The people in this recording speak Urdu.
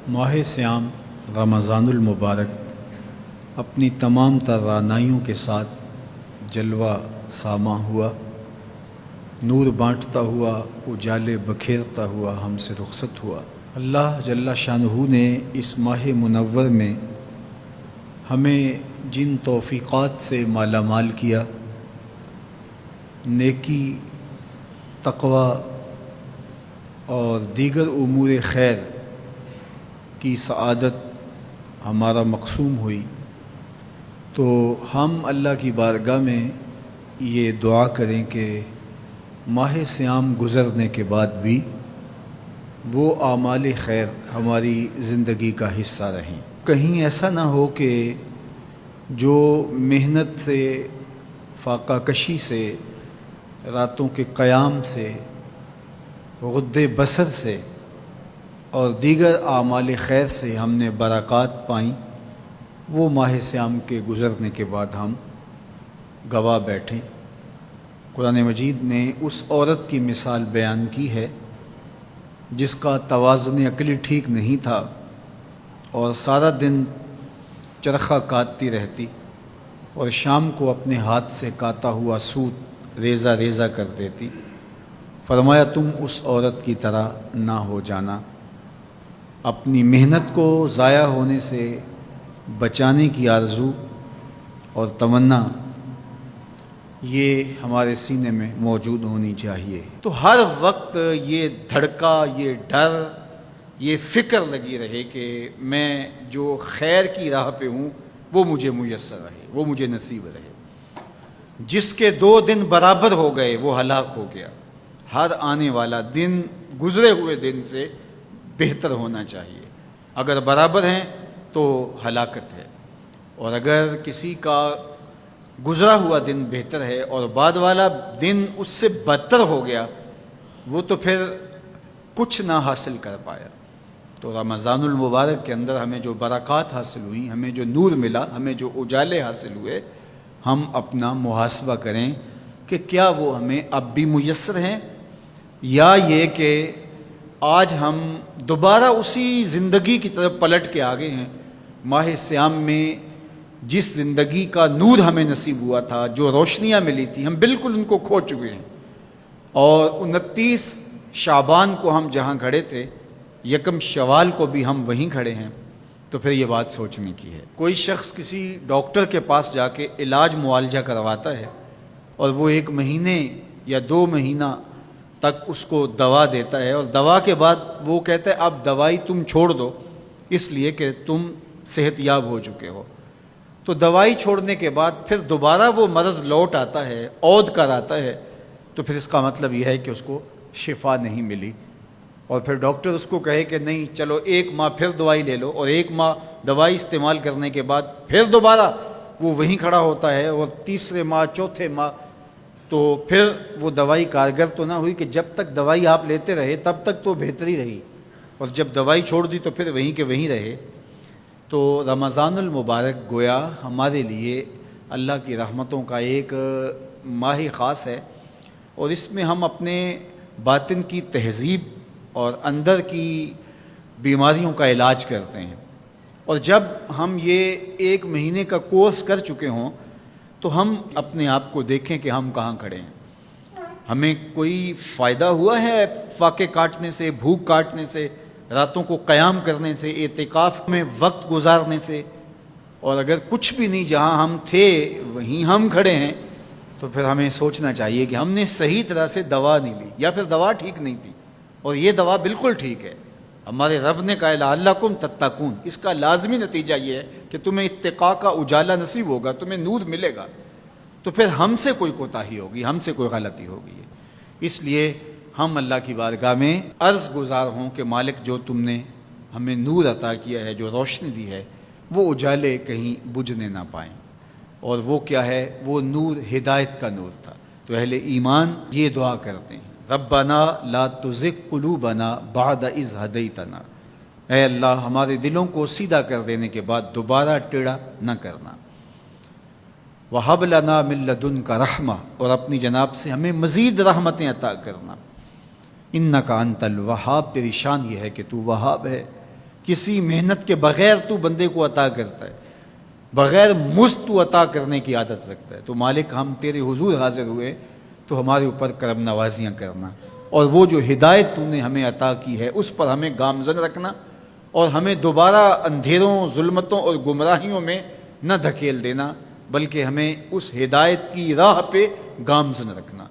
ماہ سیام رمضان المبارک اپنی تمام توانائیوں کے ساتھ جلوہ ساماں ہوا، نور بانٹتا ہوا، اجالے بکھیرتا ہوا ہم سے رخصت ہوا۔ اللہ جل شانہ نے اس ماہ منور میں ہمیں جن توفیقات سے مالا مال کیا، نیکی، تقوی اور دیگر امور خیر کی سعادت ہمارا مقسوم ہوئی، تو ہم اللہ کی بارگاہ میں یہ دعا کریں کہ ماہ سیام گزرنے کے بعد بھی وہ اعمال خیر ہماری زندگی کا حصہ رہیں۔ کہیں ایسا نہ ہو کہ جو محنت سے، فاقہ کشی سے، راتوں کے قیام سے، غد بصر سے اور دیگر اعمال خیر سے ہم نے برکات پائیں، وہ ماہ سیام کے گزرنے کے بعد ہم گواہ بیٹھیں۔ قرآن مجید نے اس عورت کی مثال بیان کی ہے جس کا توازن عقلی ٹھیک نہیں تھا اور سارا دن چرخہ کاٹتی رہتی اور شام کو اپنے ہاتھ سے کاتا ہوا سوت ریزہ ریزہ کر دیتی۔ فرمایا تم اس عورت کی طرح نہ ہو جانا۔ اپنی محنت کو ضائع ہونے سے بچانے کی آرزو اور تمنا یہ ہمارے سینے میں موجود ہونی چاہیے۔ تو ہر وقت یہ دھڑکا، یہ ڈر، یہ فکر لگی رہے کہ میں جو خیر کی راہ پہ ہوں وہ مجھے میسر رہے، وہ مجھے نصیب رہے۔ جس کے 2 دن برابر ہو گئے وہ ہلاک ہو گیا۔ ہر آنے والا دن گزرے ہوئے دن سے بہتر ہونا چاہیے۔ اگر برابر ہیں تو ہلاکت ہے، اور اگر کسی کا گزرا ہوا دن بہتر ہے اور بعد والا دن اس سے بدتر ہو گیا، وہ تو پھر کچھ نہ حاصل کر پایا۔ تو رمضان المبارک کے اندر ہمیں جو برکات حاصل ہوئیں، ہمیں جو نور ملا، ہمیں جو اجالے حاصل ہوئے، ہم اپنا محاسبہ کریں کہ کیا وہ ہمیں اب بھی میسر ہیں، یا یہ کہ آج ہم دوبارہ اسی زندگی کی طرف پلٹ کے آگے ہیں۔ ماہ سیام میں جس زندگی کا نور ہمیں نصیب ہوا تھا، جو روشنیاں ملی تھی، ہم بالکل ان کو کھو چکے ہیں، اور 29 شعبان کو ہم جہاں کھڑے تھے، 1 شوال کو بھی ہم وہیں کھڑے ہیں۔ تو پھر یہ بات سوچنے کی ہے۔ کوئی شخص کسی ڈاکٹر کے پاس جا کے علاج معالجہ کرواتا ہے اور وہ 1 مہینے یا 2 مہینہ تک اس کو دوا دیتا ہے، اور دوا کے بعد وہ کہتا ہے اب دوائی تم چھوڑ دو اس لیے کہ تم صحت یاب ہو چکے ہو۔ تو دوائی چھوڑنے کے بعد پھر دوبارہ وہ مرض لوٹ آتا ہے، عود کر آتا ہے، تو پھر اس کا مطلب یہ ہے کہ اس کو شفا نہیں ملی، اور پھر ڈاکٹر اس کو کہے کہ نہیں چلو 1 ماہ پھر دوائی لے لو، اور 1 ماہ دوائی استعمال کرنے کے بعد پھر دوبارہ وہ وہیں کھڑا ہوتا ہے، اور تیسرے ماہ، چوتھے ماہ، تو پھر وہ دوائی کارگر تو نہ ہوئی کہ جب تک دوائی آپ لیتے رہے تب تک تو بہتری رہی، اور جب دوائی چھوڑ دی تو پھر وہیں کے وہیں رہے۔ تو رمضان المبارک گویا ہمارے لیے اللہ کی رحمتوں کا ایک ماہ خاص ہے، اور اس میں ہم اپنے باطن کی تہذیب اور اندر کی بیماریوں کا علاج کرتے ہیں۔ اور جب ہم یہ 1 مہینے کا کورس کر چکے ہوں تو ہم اپنے آپ کو دیکھیں کہ ہم کہاں کھڑے ہیں۔ ہمیں کوئی فائدہ ہوا ہے فاقے کاٹنے سے، بھوک کاٹنے سے، راتوں کو قیام کرنے سے، اعتکاف میں وقت گزارنے سے؟ اور اگر کچھ بھی نہیں، جہاں ہم تھے وہیں ہم کھڑے ہیں، تو پھر ہمیں سوچنا چاہیے کہ ہم نے صحیح طرح سے دوا نہیں لی، یا پھر دوا ٹھیک نہیں تھی، اور یہ دوا بالکل ٹھیک ہے۔ ہمارے رب نے کہا لعلکم تتقون، اس کا لازمی نتیجہ یہ ہے کہ تمہیں اتقاء کا اجالا نصیب ہوگا، تمہیں نور ملے گا۔ تو پھر ہم سے کوئی کوتاہی ہوگی، ہم سے کوئی غلطی ہوگی، اس لیے ہم اللہ کی بارگاہ میں عرض گزار ہوں کہ مالک جو تم نے ہمیں نور عطا کیا ہے، جو روشنی دی ہے، وہ اجالے کہیں بجھنے نہ پائیں۔ اور وہ کیا ہے؟ وہ نور ہدایت کا نور تھا۔ تو اہل ایمان یہ دعا کرتے ہیں، ربنا لا تزغ قلوبنا بعد اذ ہدیتنا، اے اللہ ہمارے دلوں کو سیدھا کر دینے کے بعد دوبارہ ٹیڑھا نہ کرنا۔ وَهَبْ لَنَا مِن لَّدُنْكَ رَحْمَةً، اور اپنی جناب سے ہمیں مزید رحمتیں عطا کرنا۔ اِنَّكَ أَنتَ الْوَهَّابُ، تیری شان یہ ہے کہ تو وہاب ہے، کسی محنت کے بغیر تو بندے کو عطا کرتا ہے، بغیر مزد تو عطا کرنے کی عادت رکھتا ہے۔ تو مالک ہم تیرے حضور حاضر ہوئے تو ہمارے اوپر کرم نوازیاں کرنا، اور وہ جو ہدایت تو نے ہمیں عطا کی ہے اس پر ہمیں گامزن رکھنا، اور ہمیں دوبارہ اندھیروں، ظلمتوں اور گمراہیوں میں نہ دھکیل دینا، بلکہ ہمیں اس ہدایت کی راہ پہ گامزن رکھنا۔